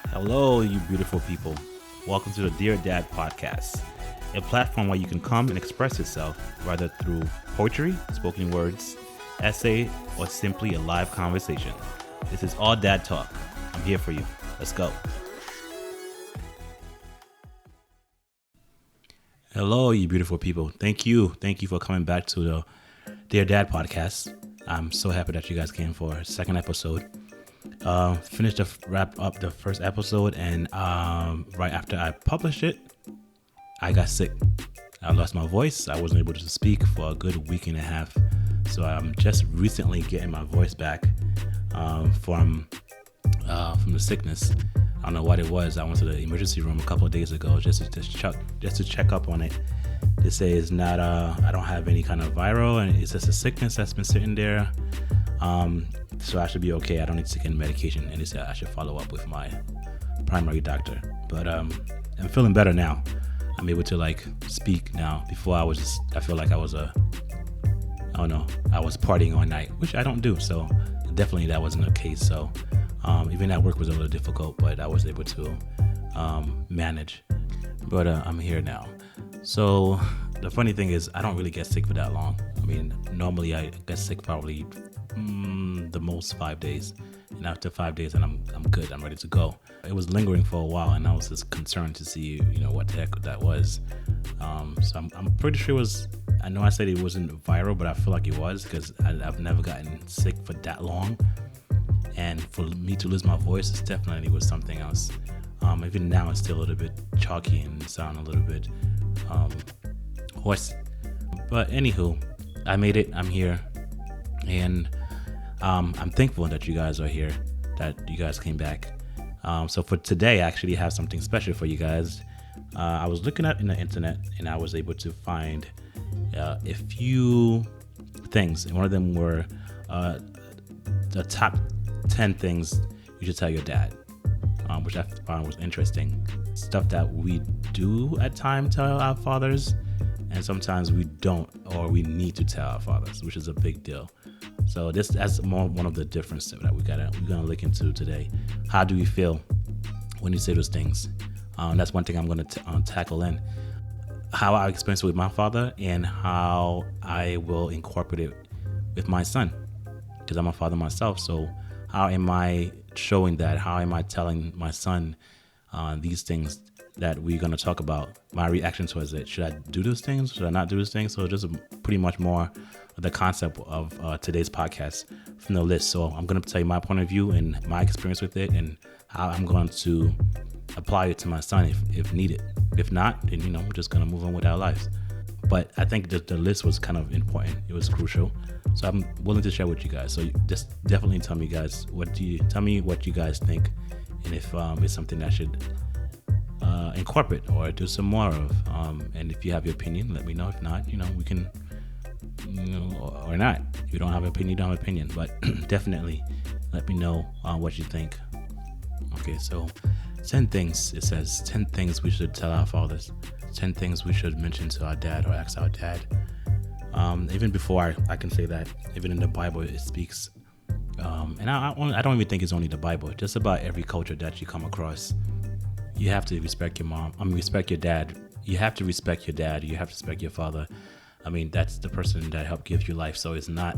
Hello, you beautiful people. Welcome to the Dear Dad podcast, a platform where you can come and express yourself, whether through poetry, spoken words, essay, or simply a live conversation. This is all dad talk. I'm here for you. Let's go. Hello, you beautiful people. Thank you for coming back to the Dear Dad podcast. I'm so happy that you guys came for a second episode. Finished to wrap up the first episode, and right after I published it, I got sick. I lost my voice. I wasn't able to speak for a good week and a half. So I'm just recently getting my voice back from the sickness. I don't know what it was. I went to the emergency room a couple of days ago just to check up on it. They say it's not I don't have any kind of viral, and it's just a sickness that's been sitting there. So I should be okay. I don't need to take any medication, and they said I should follow up with my primary doctor. But I'm feeling better now. I'm able to speak now. Before I feel like I was partying all night, which I don't do. So definitely that wasn't the case. So even at work was a little difficult, but I was able to manage. But I'm here now. So the funny thing is, I don't really get sick for that long. I mean, normally I get sick probably the most 5 days, and after 5 days, and I'm good. I'm ready to go. It was lingering for a while, and I was just concerned to see, what the heck that was. So I'm pretty sure it was. I know I said it wasn't viral, but I feel like it was, because I've never gotten sick for that long. And for me to lose my voice, it definitely was something else. Even now, it's still a little bit chalky and sound a little bit hoarse. But anywho, I made it. I'm here, and I'm thankful that you guys are here, that you guys came back. So for today, I actually have something special for you guys. I was looking up in the internet, and I was able to find a few things, and one of them were the top 10 things you should tell your dad, which I found was interesting. Stuff that we do at times tell our fathers, and sometimes we don't, or we need to tell our fathers, which is a big deal. So that's one of the differences that we're gonna look into today. How do we feel when you say those things? That's one thing I'm gonna tackle in. How I experienced it with my father, and how I will incorporate it with my son, because I'm a father myself. So how am I showing that? How am I telling my son these things that we're going to talk about? My reaction towards it. Should I do those things? Should I not do those things? So just pretty much more of the concept of today's podcast from the list. So I'm going to tell you my point of view and my experience with it, and how I'm going to apply it to my son if needed. If not, then we're just going to move on with our lives. But I think the list was kind of important. It was crucial. So I'm willing to share with you guys. So just definitely tell me what you guys think, and if it's something that I should incorporate or do some more of. And if you have your opinion, let me know. If not, we can, or not. If you don't have an opinion, you don't have an opinion. But definitely let me know what you think. Okay, so 10 things. It says 10 things we should tell our fathers. 10 things we should mention to our dad or ask our dad. Even before I can say that, even in the Bible it speaks. And I don't even think it's only the Bible. Just about every culture that you come across, you have to respect your mom. Respect your dad. You have to respect your dad. You have to respect your father. That's the person that helped give you life. So it's not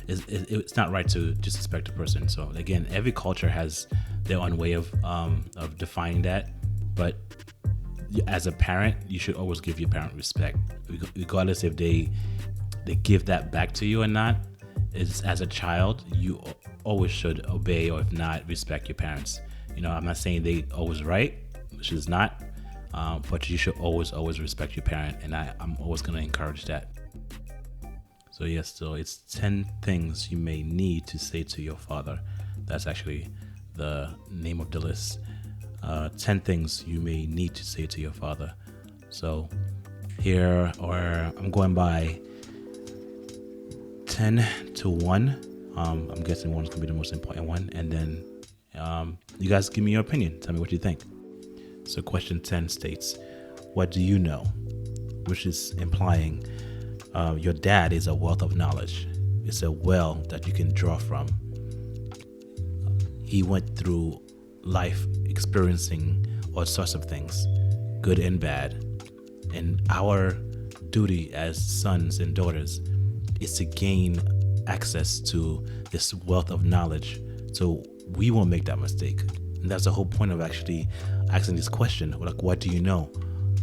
it's not right to disrespect the person. So again, every culture has their own way of defining that. But as a parent, you should always give your parent respect, regardless if they give that back to you or not. As a child, you always should obey, or if not, respect your parents. I'm not saying they always right, which is not, but you should always respect your parent, and I'm always going to encourage that. So yes, so it's 10 things you may need to say to your father. That's actually the name of the list. 10 things you may need to say to your father. So here, or I'm going by 10 to 1. I'm guessing 1 is going to be the most important one. And then you guys give me your opinion. Tell me what you think. So question 10 states, what do you know? Which is implying your dad is a wealth of knowledge. It's a well that you can draw from. he went through life experiencing all sorts of things, good and bad. And our duty as sons and daughters is to gain access to this wealth of knowledge so we won't make that mistake. And that's the whole point of actually asking this question, like, what do you know?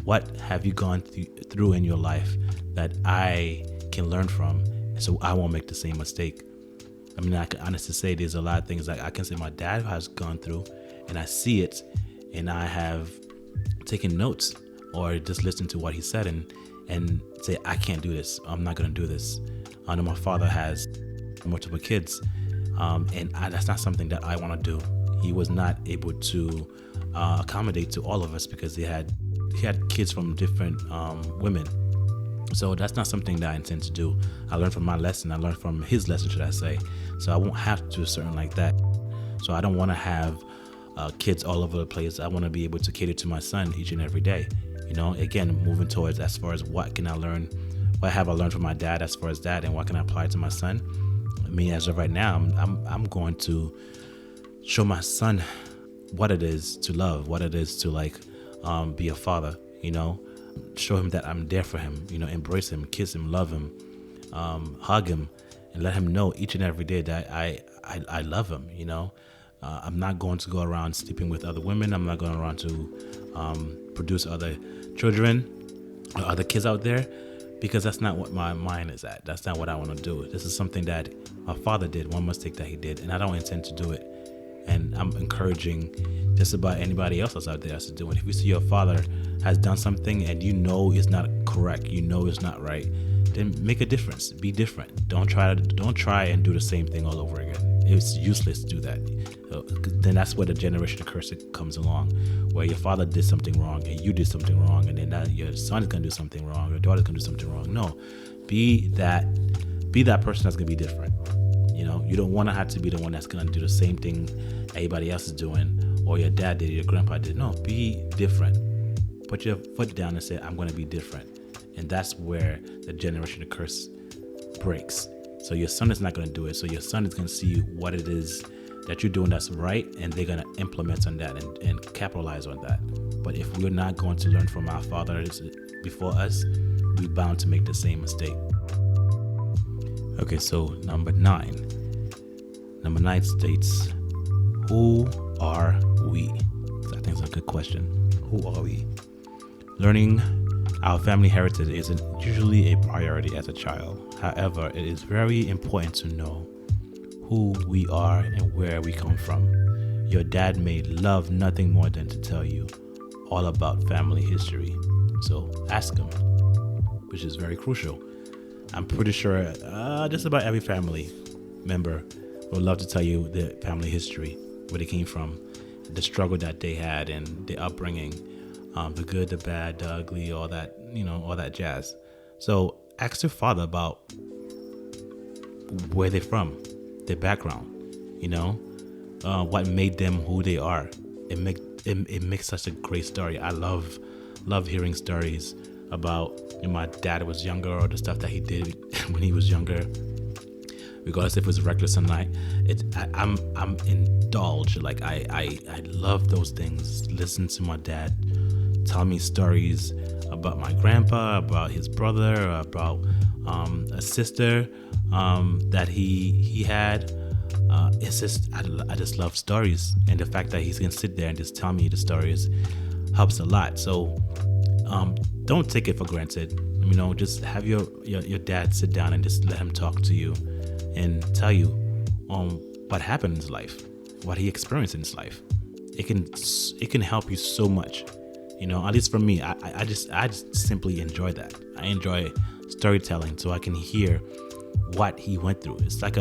What have you gone through in your life that I can learn from so I won't make the same mistake? I mean, I can honestly say there's a lot of things like I can say my dad has gone through, and I see it, and I have taken notes or just listened to what he said and say, I can't do this. I'm not going to do this. I know my father has multiple kids, and that's not something that I want to do. He was not able to accommodate to all of us because he had kids from different women. So that's not something that I intend to do. I learned from my lesson. I learned from his lesson, should I say. So I won't have to do something like that. So I don't want to have kids all over the place. I want to be able to cater to my son each and every day. Again, moving towards as far as what can I learn, what have I learned from my dad as far as that, and what can I apply to my son. I mean, as of right now, I'm going to show my son what it is to love, what it is to be a father. Show him that I'm there for him. Embrace him, kiss him, love him, hug him, and let him know each and every day that I love him. I'm not going to go around sleeping with other women. I'm not going around to produce other children or other kids out there, because that's not what my mind is at. That's not what I want to do. This is something that my father did, one mistake that he did, and I don't intend to do it. And I'm encouraging just about anybody else that's out there to do it. If you see your father has done something and it's not correct, it's not right, then make a difference. Be different. Don't try and do the same thing all over again. It's useless to do that. Then that's where the generation curse comes along, where your father did something wrong and you did something wrong, and then your son is gonna do something wrong, your daughter's gonna do something wrong. No, be that person that's gonna be different. You don't want to have to be the one that's gonna do the same thing everybody else is doing, or your dad did, your grandpa did. No, be different. Put your foot down and say, I'm gonna be different. And that's where the generational curse breaks. So your son is not going to do it. So your son is going to see what it is that you're doing that's right, and they're going to implement on that and capitalize on that. But if we're not going to learn from our fathers before us, we're bound to make the same mistake. Okay, so number 9. Number 9 states, who are we? So I think it's a good question. Who are we? Learning our family heritage isn't usually a priority as a child. However, it is very important to know who we are and where we come from. Your dad may love nothing more than to tell you all about family history. So ask him, which is very crucial. I'm pretty sure just about every family member would love to tell you their family history, where they came from, the struggle that they had, and their upbringing. The good, the bad, the ugly, all that, all that jazz. So ask your father about where they're from, their background, what made them who they are. It makes such a great story. I love hearing stories about when my dad was younger, or the stuff that he did when he was younger, regardless if it was reckless or not. I'm indulged. Like I love those things. Listen to my dad tell me stories about my grandpa, about his brother, about a sister that he had. It's just I just love stories, and the fact that he's gonna sit there and just tell me the stories helps a lot. So don't take it for granted. Just have your dad sit down and just let him talk to you and tell you what happened in his life, what he experienced in his life. It can help you so much. At least for me, I just simply enjoy that. I enjoy storytelling, so I can hear what he went through. It's like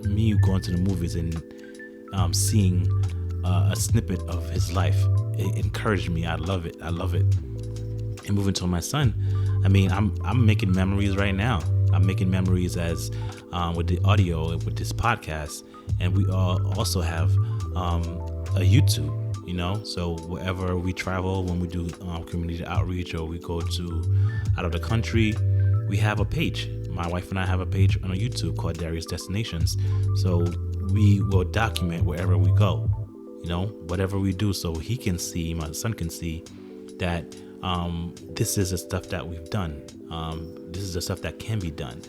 me going to the movies and seeing a snippet of his life. It encouraged me. I love it. And moving to my son, I'm making memories right now. I'm making memories as with the audio, with this podcast, and we also have a YouTube. So wherever we travel, when we do community outreach, or we go to out of the country, we have a page. My wife and I have a page on YouTube called Darius Destinations. So we will document wherever we go, whatever we do, so he can see, my son can see that this is the stuff that we've done. This is the stuff that can be done.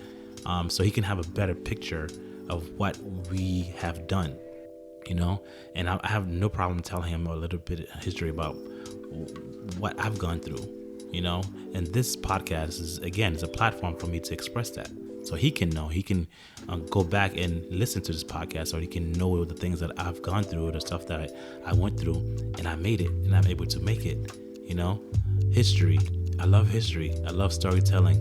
So he can have a better picture of what we have done, and I have no problem telling him a little bit of history about what I've gone through, and this podcast is a platform for me to express that. So he can know, he can go back and listen to this podcast, so he can know the things that I've gone through, the stuff that I went through, and I made it, and I'm able to make it, History. I love history. I love storytelling,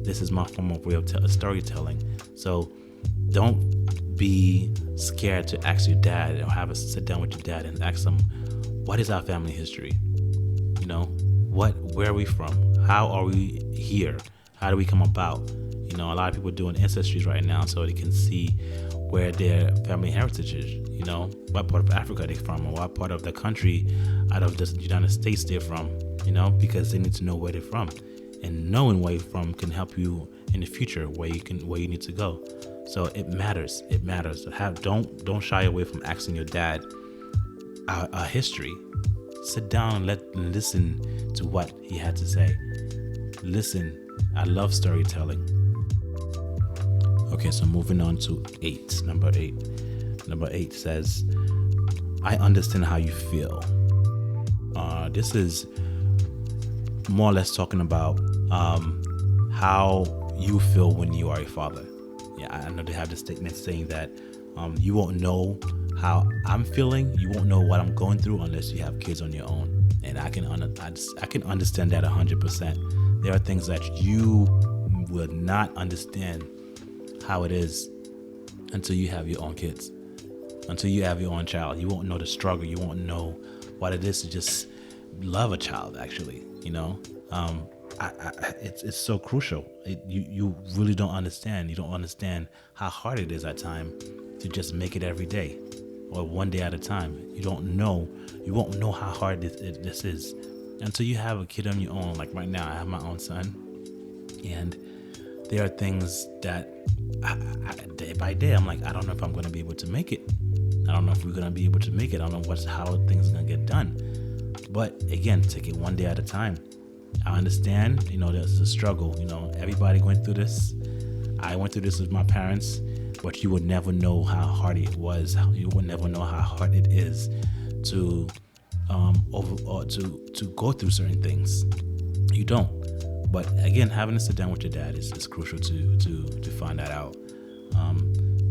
This is my form of way of storytelling. So don't be scared to ask your dad, or have a sit down with your dad and ask him, what is our family history? Where are we from? How are we here? How do we come about? A lot of people are doing ancestries right now so they can see where their family heritage is, what part of Africa they're from, or what part of the country out of the United States they're from, because they need to know where they're from. And knowing where you're from can help you in the future where you need to go. So it matters. It matters. Don't shy away from asking your dad a history. Sit down and listen to what he had to say. Listen. I love storytelling. Okay, so moving on to number 8. Number 8 says, I understand how you feel. This is more or less talking about how you feel when you are a father. Yeah, I know they have this statement saying that you won't know how I'm feeling, you won't know what I'm going through unless you have kids on your own. And I can understand that 100%. There are things that you will not understand how it is until you have your own kids, until you have your own child. You won't know the struggle. You won't know what it is to just love a child, actually. It's so crucial. You really don't understand. You don't understand how hard it is at times to just make it every day or one day at a time. You won't know how hard this is until you have a kid on your own. Like right now, I have my own son, and there are things that day by day, I'm like, I don't know if I'm going to be able to make it. I don't know if we're going to be able to make it. I don't know how things are going to get done. But again, take it one day at a time. I understand, there's a struggle. Everybody went through this. I went through this with my parents, but you would never know how hard it was. You would never know how hard it is to to go through certain things. You don't. But again, having to sit down with your dad is crucial to find that out,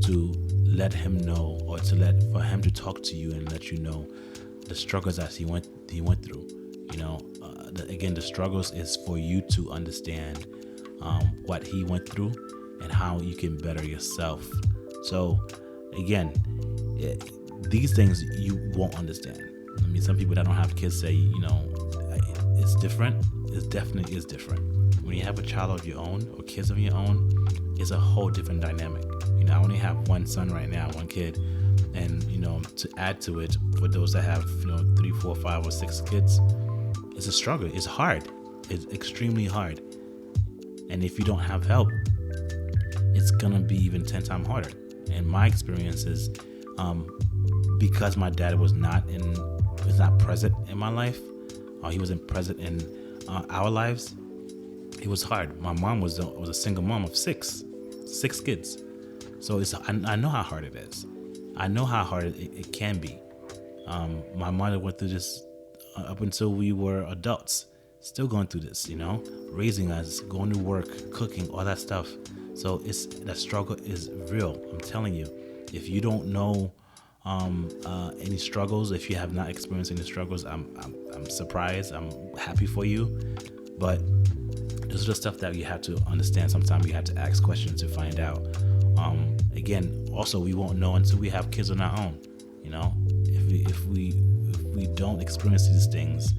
to let him know, or for him to talk to you and let you know the struggles that he went through. The struggles is for you to understand what he went through and how you can better yourself. So again, these things you won't understand. I mean, some people that don't have kids say, it's different. It definitely is different. When you have a child of your own or kids of your own, it's a whole different dynamic. I only have one son right now, one kid. And, to add to it, for those that have, 3, 4, 5, or 6 kids, it's a struggle. It's hard. It's extremely hard. And if you don't have help, it's going to be even 10 times harder. And my experience is, because my dad was not present in my life, or he wasn't present in our lives, it was hard. My mom was a single mom of 6 kids. So I know how hard it is. I know how hard it can be. My mother went through this up until we were adults, still going through this, raising us, going to work, cooking, all that stuff. So that struggle is real. I'm telling you, if you don't know any struggles, if you have not experienced any struggles, I'm surprised. I'm happy for you. But this is the stuff that you have to understand. Sometimes you have to ask questions to find out. Again, also, we won't know until we have kids on our own. If we don't experience these things,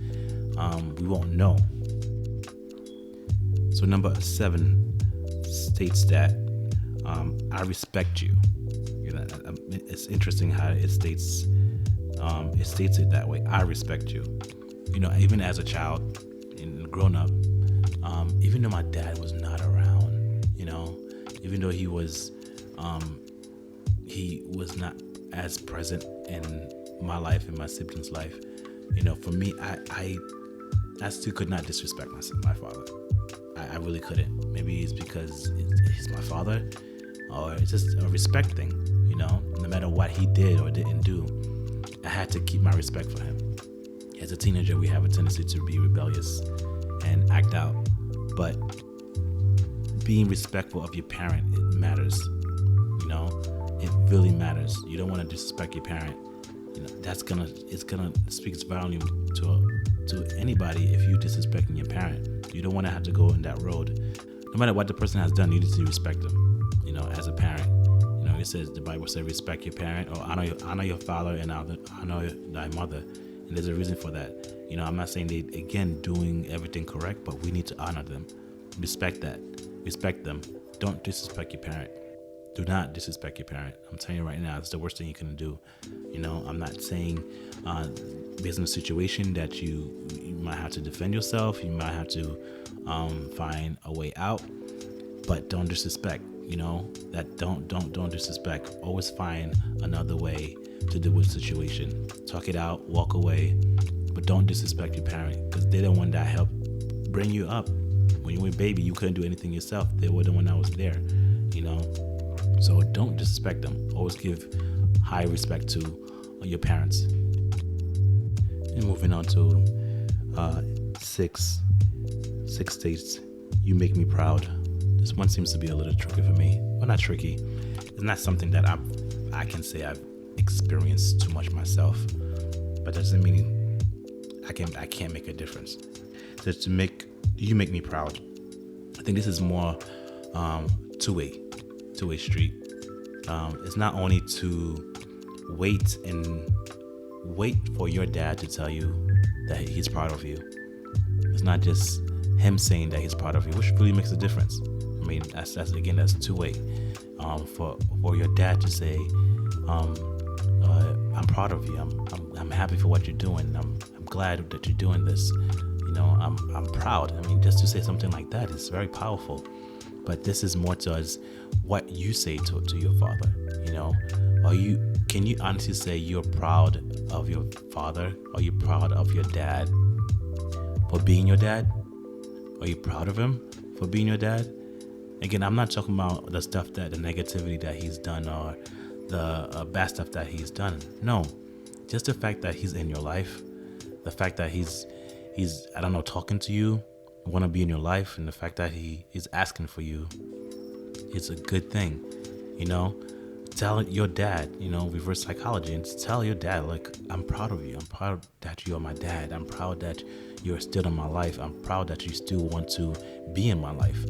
we won't know. So number 7 states that I respect you. It's interesting how it states it that way. I respect you. Even as a child and grown up, even though my dad was not around, even though he was not as present in my life, in my siblings' life. For me, I still could not disrespect my father. I really couldn't. Maybe it's because he's my father, or it's just a respect thing. No matter what he did or didn't do, I had to keep my respect for him. As a teenager, we have a tendency to be rebellious and act out, but being respectful of your parent, it matters. It really matters. You don't want to disrespect your parent. It's gonna speak volume to anybody if you disrespecting your parent. You don't want to have to go in that road. No matter what the person has done, you need to respect them. As a parent, it says, the Bible says, respect your parent, or honor your father and honor thy mother. And there's a reason for that. I'm not saying they again doing everything correct, but we need to honor them, respect them. Don't disrespect your parent. Do not disrespect your parent. I'm telling you right now, it's the worst thing you can do. I'm not saying based on the situation that you might have to defend yourself. You might have to find a way out, but don't disrespect. That don't disrespect. Always find another way to deal with the situation. Talk it out, walk away, but don't disrespect your parent, because they're the one that helped bring you up. When you were a baby, you couldn't do anything yourself. They were the one that was there. So don't disrespect them. Always give high respect to your parents. And moving on to 6 states, you make me proud. This one seems to be a little tricky for me. Well, not tricky. It's not something that I can say I've experienced too much myself, but that doesn't mean I can't make a difference. So you make me proud. I think this is more two-way street. It's not only to wait for your dad to tell you that he's proud of you. It's not just him saying that he's proud of you, which really makes a difference. I mean, that's two-way. For your dad to say, I'm proud of you. I'm happy for what you're doing. I'm glad that you're doing this. I'm proud. I mean, just to say something like that is very powerful. But this is more towards what you say to your father. Can you honestly say you're proud of your father? Are you proud of your dad for being your dad? Are you proud of him for being your dad? Again, I'm not talking about the negativity that he's done, or the bad stuff that he's done. No, just the fact that he's in your life, the fact that he's talking to you, want to be in your life, and the fact that he's asking for you, it's a good thing. Tell your dad, reverse psychology, and tell your dad, like, I'm proud of you. I'm proud that you are my dad. I'm proud that you're still in my life. I'm proud that you still want to be in my life.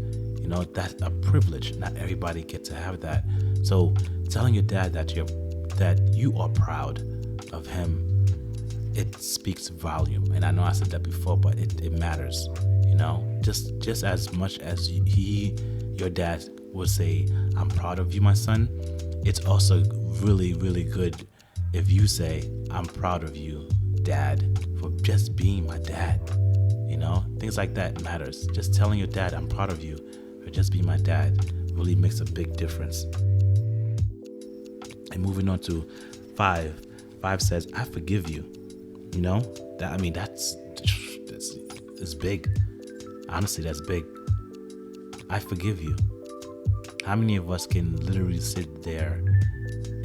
That's a privilege. Not everybody gets to have that. So telling your dad that you are proud of him, it speaks volume. And I know I said that before, but it matters. Just as much as your dad will say, I'm proud of you, my son. It's also really, really good if you say, I'm proud of you, dad, for just being my dad. Things like that matters. Just telling your dad, I'm proud of you for just being my dad, really makes a big difference. And moving on to 5. 5 says, I forgive you. That's big. Honestly, that's big. I forgive you. How many of us can literally sit there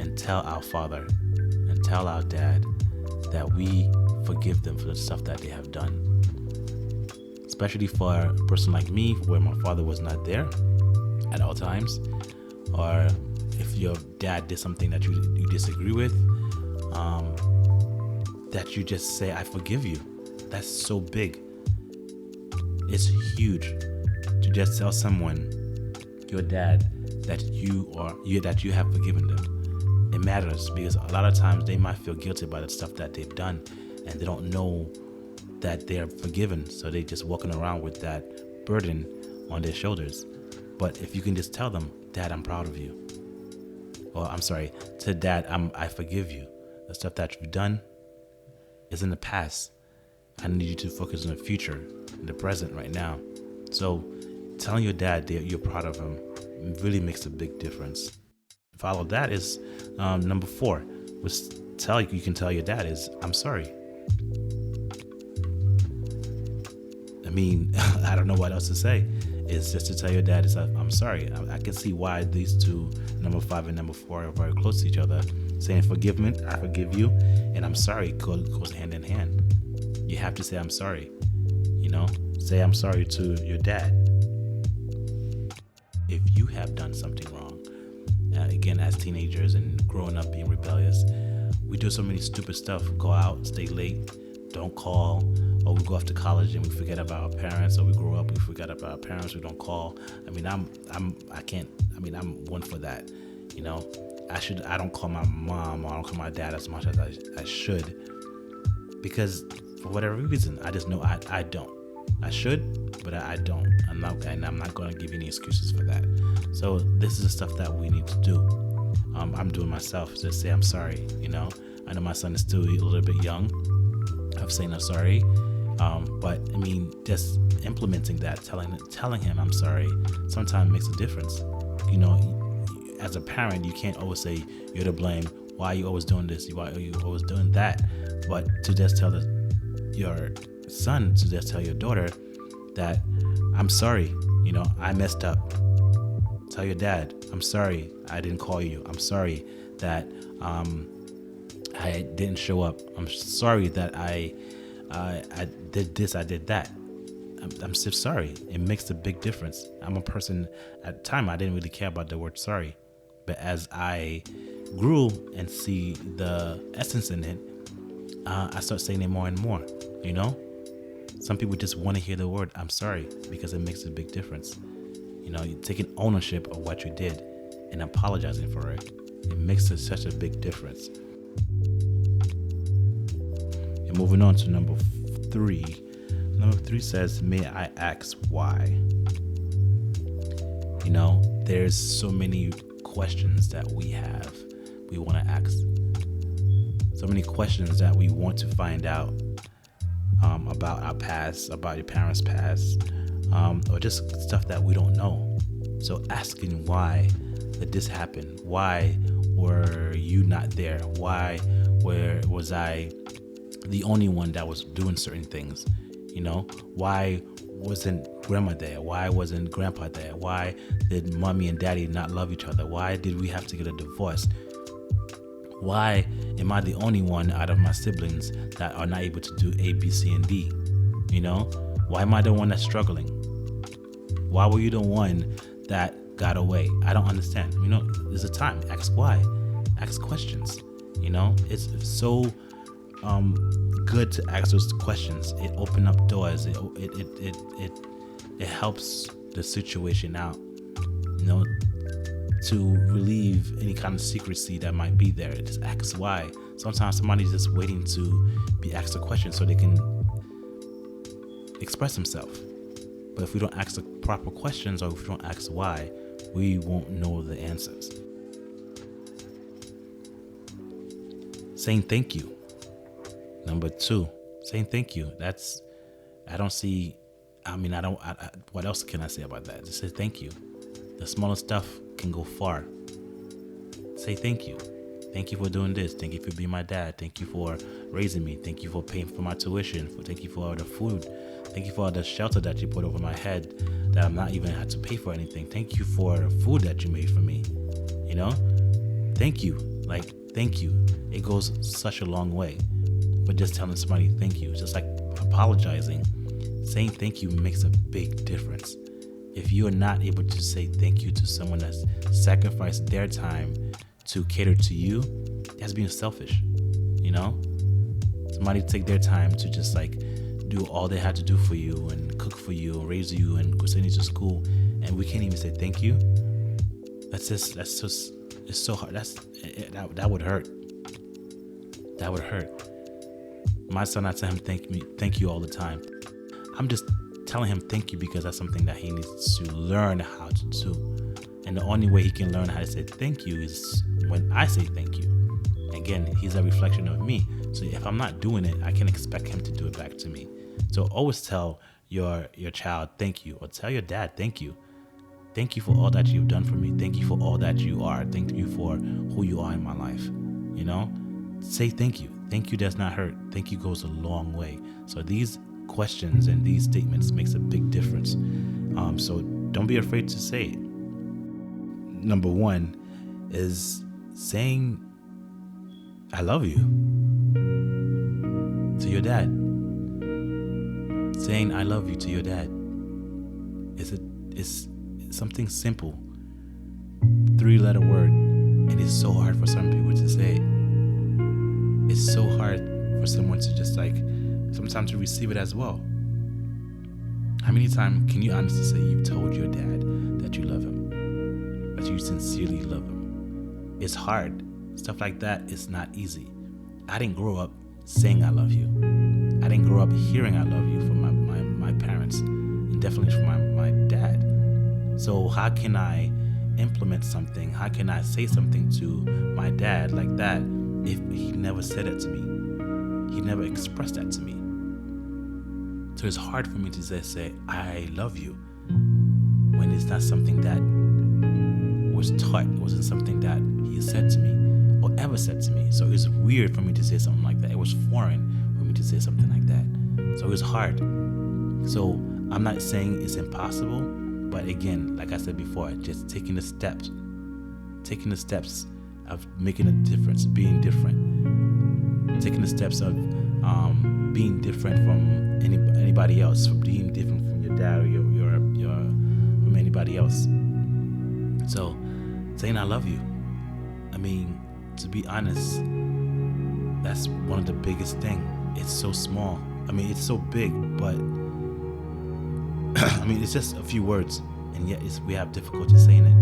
and tell our father and tell our dad that we forgive them for the stuff that they have done? Especially for a person like me, where my father was not there at all times, or if your dad did something that you disagree with, that you just say, I forgive you. That's so big. It's huge to just tell someone, your dad, that you have forgiven them. It matters, because a lot of times they might feel guilty about the stuff that they've done, and they don't know that they're forgiven, so they're just walking around with that burden on their shoulders. But if you can just tell them, Dad, I'm proud of you, or I'm sorry, to Dad, I forgive you. The stuff that you've done is in the past. I need you to focus on the future, in the present right now. So telling your dad that you're proud of him really makes a big difference. Follow that is number 4, which you can tell your dad is, I'm sorry. I mean, I don't know what else to say. It's just to tell your dad, I'm sorry. I can see why these two, number 5 and number 4, are very close to each other. Saying forgiveness, I forgive you, and I'm sorry goes hand in hand. You have to say I'm sorry. Say I'm sorry to your dad if you have done something wrong. Again, as teenagers and growing up being rebellious, we do so many stupid stuff. Go out, stay late, don't call, or we go off to college and we forget about our parents, or we grow up, we forget about our parents, we don't call. I mean, I'm one for that. I don't call my mom, or I don't call my dad as much as I should, because for whatever reason, I just know I don't. I should, but I don't. I'm not going to give you any excuses for that. So this is the stuff that we need to do. I'm doing myself. Just say I'm sorry. I know my son is still a little bit young of saying I'm sorry, but I mean, just implementing that, telling him I'm sorry, sometimes makes a difference. As a parent, you can't always say you're to blame. Why are you always doing this? Why are you always doing that? But to just tell your son, to just tell your daughter that I'm sorry, I messed up. Tell your dad, I'm sorry I didn't call you. I'm sorry that I didn't show up. I'm sorry that I did this, I did that. I'm so sorry. It makes a big difference. I'm a person, at the time I didn't really care about the word sorry, but as I grew and see the essence in it, I start saying it more and more. Some people just want to hear the word I'm sorry because it makes a big difference. You're taking ownership of what you did and apologizing for it. It makes such a big difference. And moving on to number 3. Number 3 says, may I ask why? There's so many questions that we want to ask. So many questions that we want to find out about our past, about your parents' past, or just stuff that we don't know. So asking why did this happen? Why were you not there? Why was I the only one that was doing certain things? Why wasn't grandma there? Why wasn't grandpa there? Why did mommy and daddy not love each other? Why did we have to get a divorce? Why am I the only one out of my siblings that are not able to do A, B, C, and D? Why am I the one that's struggling? Why were you the one that got away? I don't understand. There's a time. Ask why. Ask questions. It's so good to ask those questions. It opens up doors. It helps the situation out. To relieve any kind of secrecy that might be there. Just ask why. Sometimes somebody's just waiting to be asked a question so they can express themselves. But if we don't ask the proper questions, or if we don't ask why, we won't know the answers. Saying thank you. Number 2, saying thank you. What else can I say about that? Just say thank you. The smallest stuff can go far. Say thank you. Thank you for doing this. Thank you for being my dad. Thank you for raising me. Thank you for paying for my tuition. Thank you for all the food. Thank you for all the shelter that you put over my head that I'm not even had to pay for anything. Thank you for the food that you made for me. Thank you. Thank you. It goes such a long way. But just telling somebody thank you, just like apologizing, saying thank you makes a big difference. If you are not able to say thank you to someone that's sacrificed their time to cater to you, that's being selfish. Somebody take their time to just do all they had to do for you and cook for you and raise you and send you to school, and we can't even say thank you. That's just it's so hard. That would hurt. That would hurt. My son, I tell him thank you all the time. I'm just telling him thank you because that's something that he needs to learn how to do. And the only way he can learn how to say thank you is when I say thank you. Again, he's a reflection of me. So if I'm not doing it, I can expect him to do it back to me. So always tell your child thank you, or tell your dad thank you. Thank you for all that you've done for me. Thank you for all that you are. Thank you for who you are in my life. You know, say thank you. Thank you does not hurt. Thank you goes a long way. So these questions and these statements makes a big difference. So don't be afraid to say it. Number one is saying I love you to your dad. Saying I love you to your dad is something simple, 3-letter word, and it's so hard for some people to say it. It's so hard for someone to just sometimes to receive it as well. How many times can you honestly say you've told your dad that you love him, that you sincerely love him? It's hard. Stuff like that is not easy. I didn't grow up saying I love you. I didn't grow up hearing I love you from my parents, and definitely from my dad. So how can I implement something? How can I say something to my dad like that if he never said it to me? He never expressed that to me. So it's hard for me to just say I love you when it's not something that was taught. It wasn't something that he said to me or ever said to me. So it's weird for me to say something like that. It was foreign for me to say something like that. So it was hard. So I'm not saying it's impossible, but again, like I said before, just taking the steps of making a difference, being different, taking the steps of being different from anybody else, from being different from your dad or your from anybody else. So saying I love you, I mean, to be honest, that's one of the biggest thing. It's so small. I mean, it's so big, but I mean, it's just a few words, and yet we have difficulty saying it.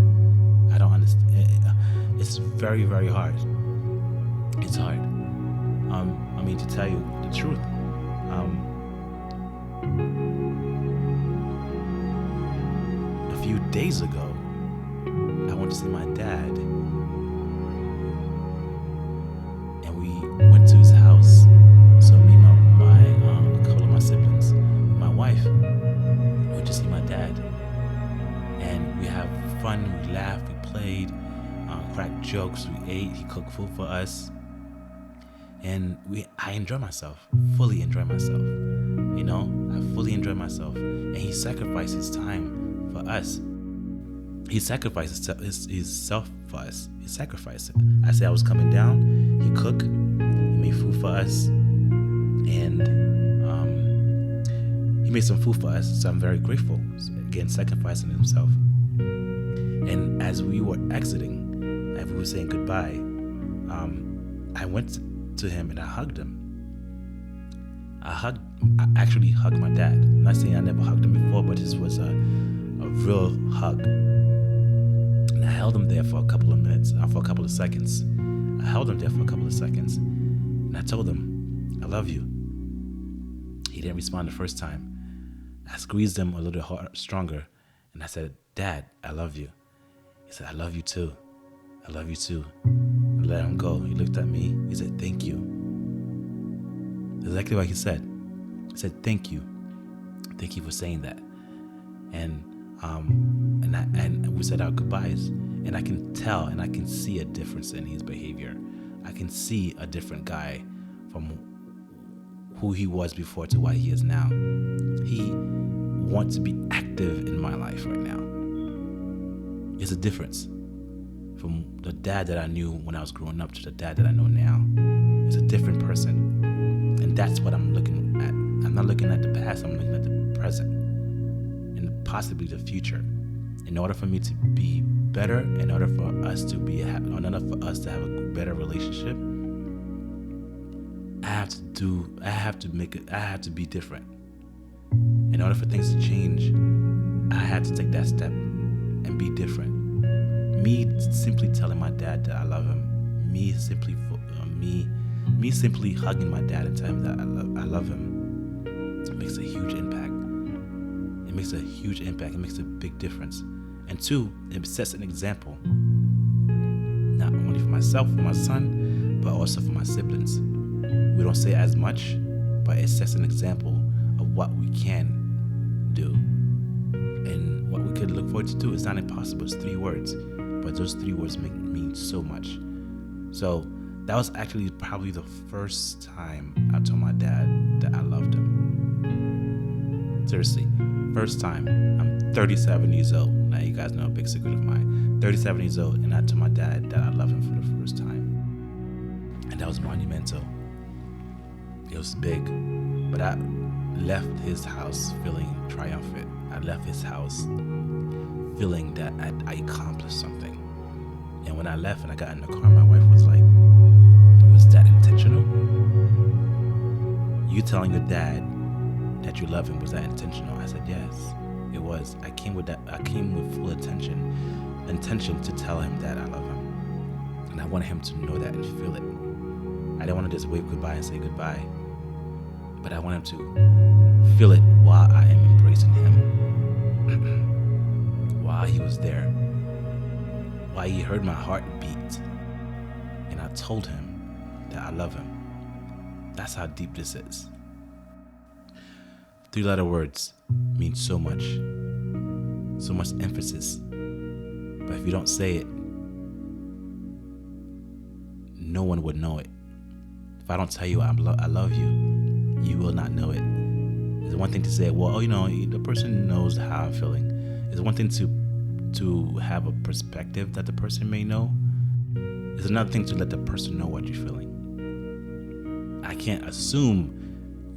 I don't understand. It's very, very hard. It's hard. I mean, to tell you the truth, a few days ago, I went to see my dad, and we went to his house. So me, a couple of my siblings, my wife, went to see my dad, and we have fun. We laughed, we played, cracked jokes, we ate. He cooked food for us, and I enjoy myself, fully enjoy myself. You know, I fully enjoy myself, and he sacrificed his time for us. He sacrificed himself for us. He sacrificed it. I said I was coming down. He cooked. He made food for us, and he made some food for us. So I'm very grateful. So again, sacrificing himself. And as we were exiting, as we were saying goodbye, I went to him and I hugged him. I actually hugged my dad. I'm not saying I never hugged him before, but this was a real hug. And I held him there for a couple of minutes, for a couple of seconds. I held him there for a couple of seconds, and I told him, I love you. He didn't respond the first time. I squeezed him a little stronger, and I said, Dad, I love you. He said, I love you too. I love you too. I let him go. He looked at me. He said, thank you. Exactly what he said. He said, thank you. Thank you for saying that. And we said our goodbyes. And I can tell and I can see a difference in his behavior. I can see a different guy from who he was before to what he is now. He wants to be active in my life right now. It's a difference from the dad that I knew when I was growing up to the dad that I know now. It's a different person. And that's what I'm looking at. I'm not looking at the past, I'm looking at the present and possibly the future. In order for me to be better, in order for us to have a better relationship, I have to be different. In order for things to change, I had to take that step and be different. Me simply telling my dad that I love him, me simply hugging my dad and telling him that I love him, it makes a huge impact. It makes a huge impact. It makes a big difference. And two, it sets an example, not only for myself, for my son, but also for my siblings. We don't say as much, but it sets an example of what we can do and what we could to look forward to. It's not impossible. It's 3 words, but those 3 words mean so much. So that was actually probably the first time I told my dad that I loved him. Seriously, first time. I'm 37 years old. Now you guys know a big secret of mine. 37 years old, and I told my dad that I love him for the first time. And that was monumental. It was big. But I left his house feeling triumphant. I left his house feeling that I accomplished something. And when I left and I got in the car, my wife was like, was that intentional? You telling your dad that you love him, was that intentional? I said, yes, it was. I came with full intention to tell him that I love him. And I wanted him to know that and feel it. I didn't want to just wave goodbye and say goodbye, but I want him to feel it while I am embracing him. While he was there. While he heard my heart beat. And I told him that I love him. That's how deep this is. 3-letter words mean so much. So much emphasis. But if you don't say it, no one would know it. If I don't tell you I love you, you will not know it. It's one thing to say, well, the person knows how I'm feeling. It's one thing to have a perspective that the person may know. It's another thing to let the person know what you're feeling. I can't assume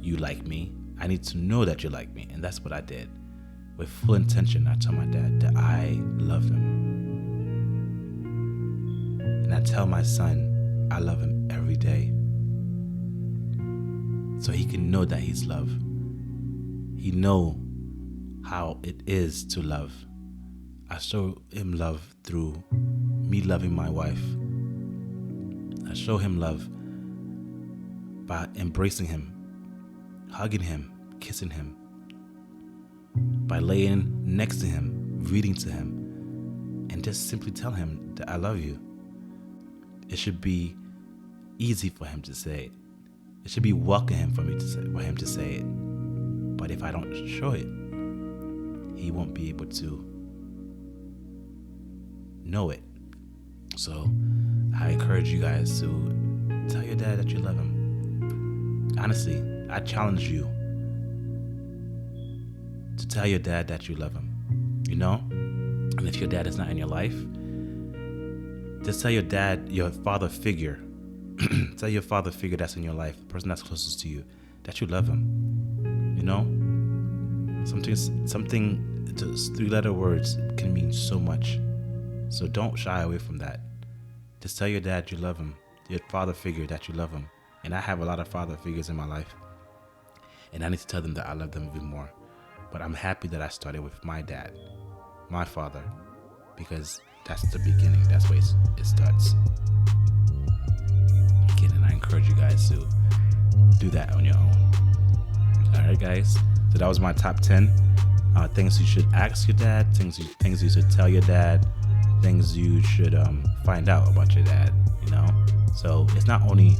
you like me. I need to know that you like me. And that's what I did. With full intention, I told my dad that I love him. And I tell my son I love him every day. So he can know that he's loved. He know how it is to love. I show him love through me loving my wife. I show him love by embracing him, hugging him, kissing him, by laying next to him, reading to him, and just simply tell him that I love you. It should be easy for him to say it. It should be welcome for him to say it. But if I don't show it, he won't be able to know it. So I encourage you guys to tell your dad that you love him. Honestly, I challenge you to tell your dad that you love him. And if your dad is not in your life, just tell your dad, your father figure, tell your father figure that's in your life, the person that's closest to you, that you love him. Something, just 3-letter words can mean so much. So don't shy away from that. Just tell your dad you love him, your father figure that you love him. And I have a lot of father figures in my life. And I need to tell them that I love them even more. But I'm happy that I started with my dad, my father, because that's the beginning. That's where it starts. Again, and I encourage you guys to do that on your own. Alright guys, so that was my top 10 things you should ask your dad, things you should tell your dad, things you should find out about your dad, So it's not only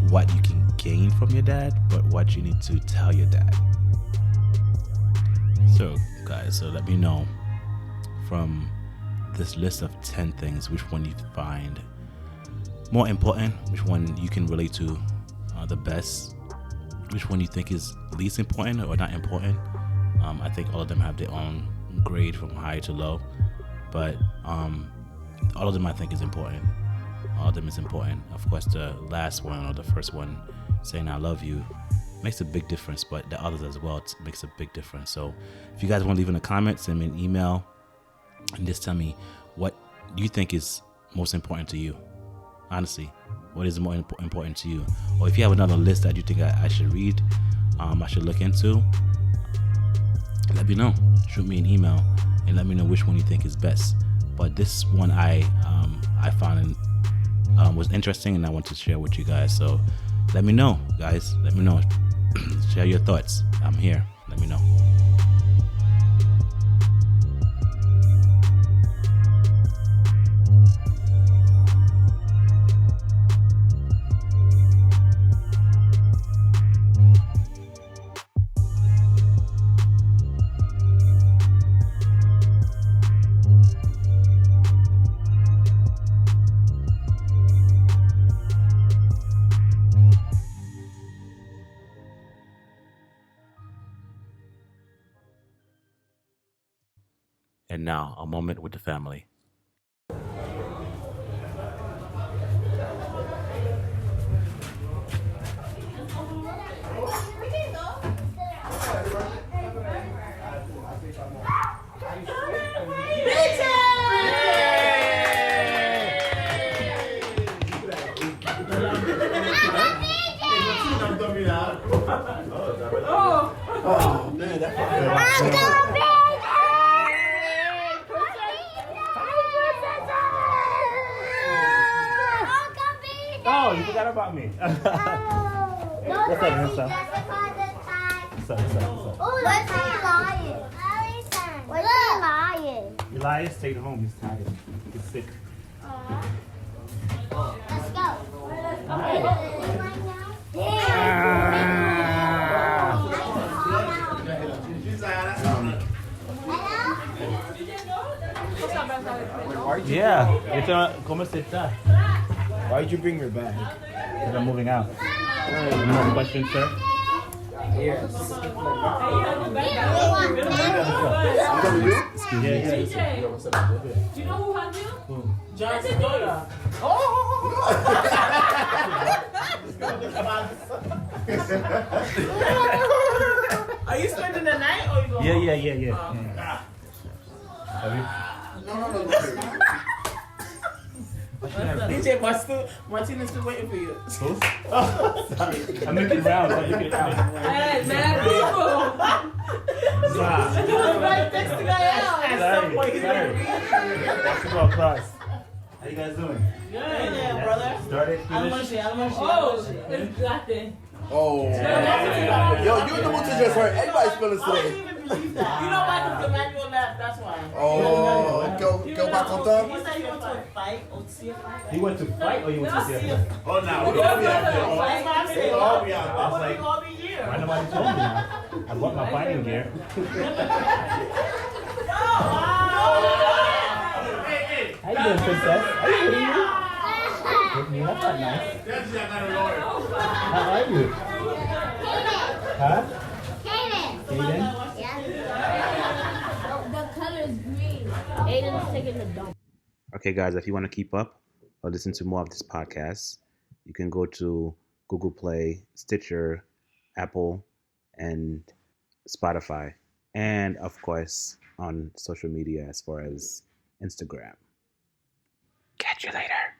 what you can gain from your dad, but what you need to tell your dad. So guys, let me know from this list of 10 things which one you find more important, which one you can relate to the best, which one you think is least important or not important. I think all of them have their own grade from high to low, but all of them I think is important. All of them is important. Of course, the last one or the first one, saying I love you, makes a big difference, but the others as well makes a big difference. So if you guys want to leave in the comments, send me an email and just tell me what you think is most important to you. Honestly, what is more important to you? Or if you have another list that you think I should read, I should look into, let me know. Shoot me an email and let me know which one you think is best. But this one I found was interesting, and I want to share with you guys. So let me know, guys. Let me know. Share your thoughts. I'm here. Let me know. And now, a moment with the family. Oh man, that's Oh, you forgot about me. What's up, Nessa? What's up? What's he lying? What's he lying? Elias stayed home. He's tired. He's sick. Let's go. Yeah. ¿Cómo se está? Why did you bring your bag? Because I'm moving out. Any more questions, sir? Yes. Excuse me. Do you know who hugged you? John Cena. Are you spending the night or you going? Yeah. Have you? DJ Martina's still waiting for you. Who? I'm looking around. Hey, mad people. You're right next to guy out. At some point, he's gonna read. Basketball class. How you guys doing? Good, yeah, brother. Started? Oh, it's nothing. Oh. Yo, you in the mood to just hurt. Everybody's feeling I today. didn't even believe that. You know why? Because Emmanuel left, that's why. Oh, go back on top. You said you went to a fight or to see a fight? He went to fight or you went to see a fight? Oh, now That's we all be out what there. I'm saying. We all be out Why there. would you all be here? Why nobody told me now? I bought my fighting gear. How you doing, princess? Are you kidding me? With me? That's not nice. How are you? Huh? Kaden. Aiden? The color is green. Aiden's taking the dump. Okay, guys, if you want to keep up or listen to more of this podcast, you can go to Google Play, Stitcher, Apple, and Spotify. And, of course, on social media as far as Instagram. Catch you later.